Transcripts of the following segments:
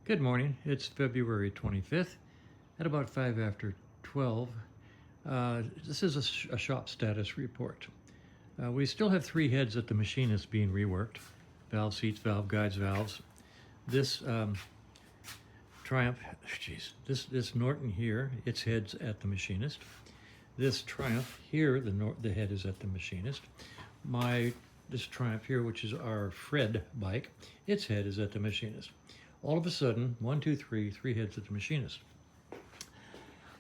Good morning. It's February 25th at about 5 after 12. This is a shop status report. We still have 3 heads at the machinist being reworked. Valve seats, valve guides, valves. This Triumph, this Norton here, its head's at the machinist. This Triumph here, the head is at the machinist. This Triumph here, which is our Fred bike, its head is at the machinist. All of a sudden, 1, 2, 3, 3 heads at the machinist.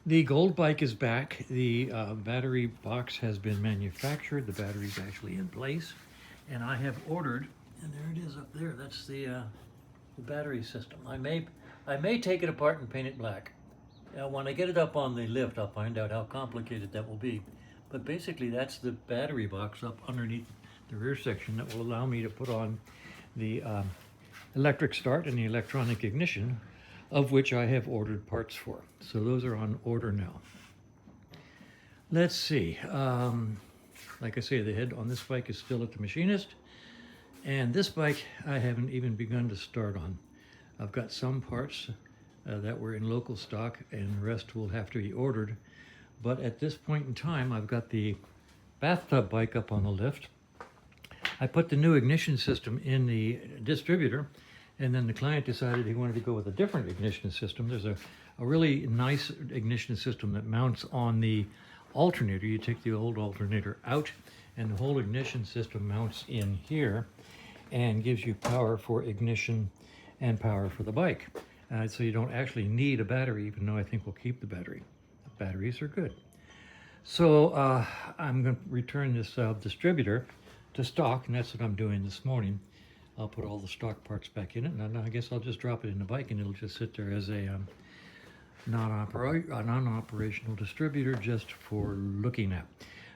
The gold bike is back. The battery box has been manufactured. The battery's actually in place. And I have ordered, and there it is up there. That's the battery system. I may take it apart and paint it black. When I get it up on the lift, I'll find out how complicated that will be. But basically, that's the battery box up underneath the rear section that will allow me to put on the electric start and the electronic ignition, of which I have ordered parts for. So those are on order now. Let's see. Like I say, the head on this bike is still at the machinist. And this bike I haven't even begun to start on. I've got some parts that were in local stock, and the rest will have to be ordered. But at this point in time, I've got the bathtub bike up on the lift. I put the new ignition system in the distributor, and then the client decided he wanted to go with a different ignition system. There's a really nice ignition system that mounts on the alternator. You take the old alternator out, and the whole ignition system mounts in here and gives you power for ignition and power for the bike. So you don't actually need a battery, even though I think we'll keep the battery. The batteries are good. So I'm going to return this distributor to stock, and that's what I'm doing this morning. I'll put all the stock parts back in it, and I guess I'll just drop it in the bike, and it'll just sit there as a non-operational distributor just for looking at.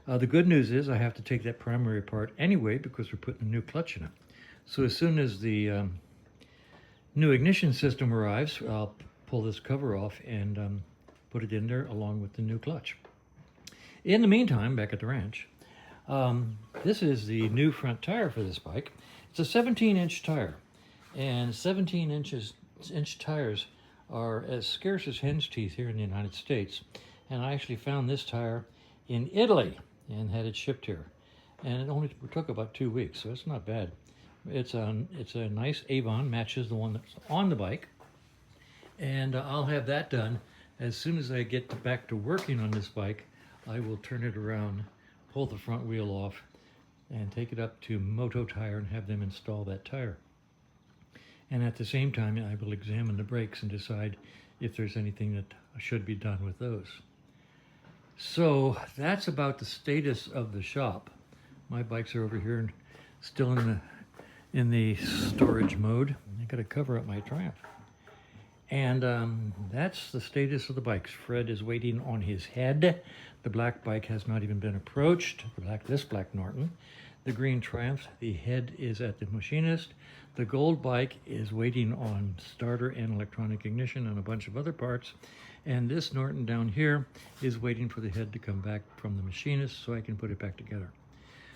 The good news is I have to take that primary apart anyway because we're putting a new clutch in it. So as soon as the new ignition system arrives, I'll pull this cover off and put it in there along with the new clutch. In the meantime, back at the ranch, this is the new front tire for this bike. It's a 17-inch tire, and 17-inch tires are as scarce as hen's teeth here in the United States. And I actually found this tire in Italy and had it shipped here, and it only took about 2 weeks, so it's not bad. It's a nice Avon, matches the one that's on the bike, and I'll have that done as soon as I get back to working on this bike. I will turn it around, pull the front wheel off, and take it up to Moto Tire and have them install that tire. And at the same time, I will examine the brakes and decide if there's anything that should be done with those. So that's about the status of the shop. My bikes are over here and still in the storage mode. I got to cover up my Triumph. And that's the status of the bikes. Fred is waiting on his head. The black bike has not even been approached. This black Norton. The green Triumph, the head is at the machinist. The gold bike is waiting on starter and electronic ignition and a bunch of other parts. And this Norton down here is waiting for the head to come back from the machinist so I can put it back together.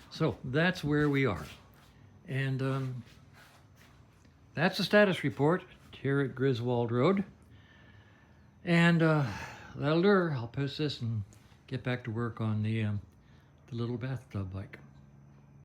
So that's where we are. And that's the status report here at Griswold Road. And that'll do her. I'll post this and get back to work on the little bathtub bike.